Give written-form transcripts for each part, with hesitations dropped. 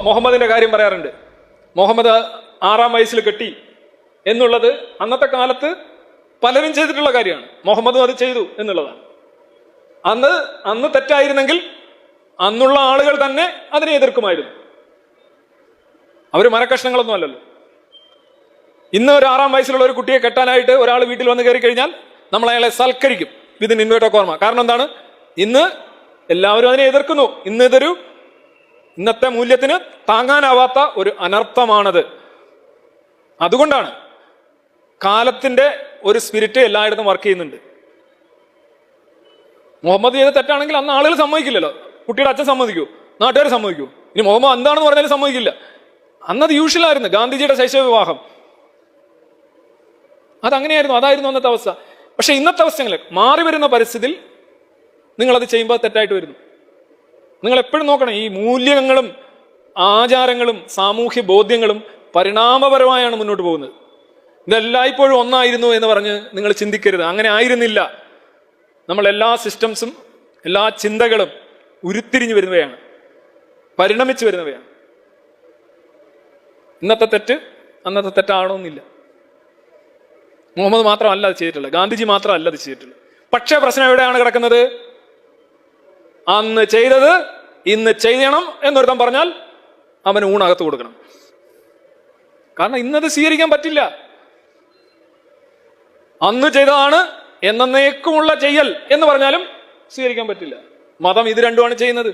മുഹമ്മദിന്റെ കാര്യം പറയാറുണ്ട്. മുഹമ്മദ് 6-ാം വയസ്സിൽ കെട്ടി എന്നുള്ളത് അന്നത്തെ കാലത്ത് പലരും ചെയ്തിട്ടുള്ള കാര്യമാണ്. മുഹമ്മദും അത് ചെയ്തു എന്നുള്ളതാണ്. അന്ന് തെറ്റായിരുന്നെങ്കിൽ അന്നുള്ള ആളുകൾ തന്നെ അതിനെ എതിർക്കുമായിരുന്നു. അവർ മരക്കഷ്ണങ്ങളൊന്നും അല്ലല്ലോ. ഇന്ന് ഒരു 6-ാം വയസ്സിലുള്ള ഒരു കുട്ടിയെ കെട്ടാനായിട്ട് ഒരാൾ വീട്ടിൽ വന്ന് കയറി കഴിഞ്ഞാൽ നമ്മൾ അയാളെ സൽക്കരിക്കും വിതിൻ ഇൻവേർട്ടഡ് കോർമ. കാരണം എന്താണ്? ഇന്ന് എല്ലാവരും അതിനെ എതിർക്കുന്നു. ഇന്നത്തെ മൂല്യത്തിന് താങ്ങാനാവാത്ത ഒരു അനർത്ഥമാണത്. അതുകൊണ്ടാണ് കാലത്തിന്റെ ഒരു സ്പിരിറ്റ് എല്ലായിടത്തും വർക്ക് ചെയ്യുന്നുണ്ട്. മുഹമ്മദ് ചെയ്ത് തെറ്റാണെങ്കിൽ അന്ന് ആളുകൾ സമ്മതിക്കില്ലല്ലോ. കുട്ടിയുടെ അച്ഛൻ സമ്മതിക്കൂ, നാട്ടുകാർ സമ്മതിക്കൂ. ഇനി മുഹമ്മദ് എന്താണെന്ന് പറഞ്ഞാലും സമ്മതിക്കില്ല. അന്നത് യൂഷ്വലായിരുന്നു. ഗാന്ധിജിയുടെ ശൈശവ വിവാഹം അതങ്ങനെയായിരുന്നു. അതായിരുന്നു അന്നത്തെ അവസ്ഥ. പക്ഷെ ഇന്നത്തെ അവസ്ഥകൾ മാറി വരുന്ന പരിസ്ഥിതിയിൽ നിങ്ങളത് ചെയ്യുമ്പോൾ തെറ്റായിട്ട് വരുന്നു. നിങ്ങൾ എപ്പോഴും നോക്കണം, ഈ മൂല്യങ്ങളും ആചാരങ്ങളും സാമൂഹ്യ ബോധ്യങ്ങളും പരിണാമപരമായാണ് മുന്നോട്ട് പോകുന്നത്. ഇതെല്ലായ്പ്പോഴും ഒന്നായിരുന്നു എന്ന് പറഞ്ഞ് നിങ്ങൾ ചിന്തിക്കരുത്. അങ്ങനെ ആയിരുന്നില്ല. നമ്മൾ എല്ലാ സിസ്റ്റംസും എല്ലാ ചിന്തകളും ഉരുത്തിരിഞ്ഞു വരുന്നവയാണ്, പരിണമിച്ചു വരുന്നവയാണ്. ഇന്നത്തെ തെറ്റ് അന്നത്തെ തെറ്റാണോന്നില്ല. മുഹമ്മദ് മാത്രമല്ല അത് ചെയ്തിട്ടുള്ളത്, ഗാന്ധിജി മാത്രമല്ല അത് ചെയ്തിട്ടുള്ളത്. പക്ഷേ പ്രശ്നം എവിടെയാണ് കിടക്കുന്നത്? അന്ന് ചെയ്തത് ഇന്ന് ചെയ്യണം എന്നൊരുത്തം പറഞ്ഞാൽ അവന് ഊണകത്ത് കൊടുക്കണം. കാരണം ഇന്നത് സ്വീകരിക്കാൻ പറ്റില്ല. അന്ന് ചെയ്തതാണ് എന്നേക്കുമുള്ള ചെയ്യൽ എന്ന് പറഞ്ഞാലും സ്വീകരിക്കാൻ പറ്റില്ല. മതം ഇത് രണ്ടുമാണ് ചെയ്യുന്നത്.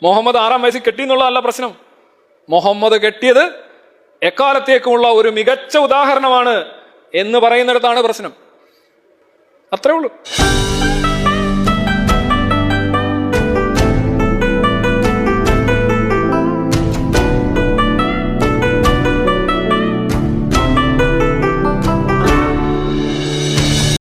മുഹമ്മദ് 6-ാം വയസ്സിൽ കെട്ടി എന്നുള്ളതല്ല പ്രശ്നം. മുഹമ്മദ് കെട്ടിയത് എക്കാലത്തേക്കുമുള്ള ഒരു മികച്ച ഉദാഹരണമാണ് എന്ന് പറയുന്നിടത്താണ് പ്രശ്നം. അത്രേ ഉള്ളൂ.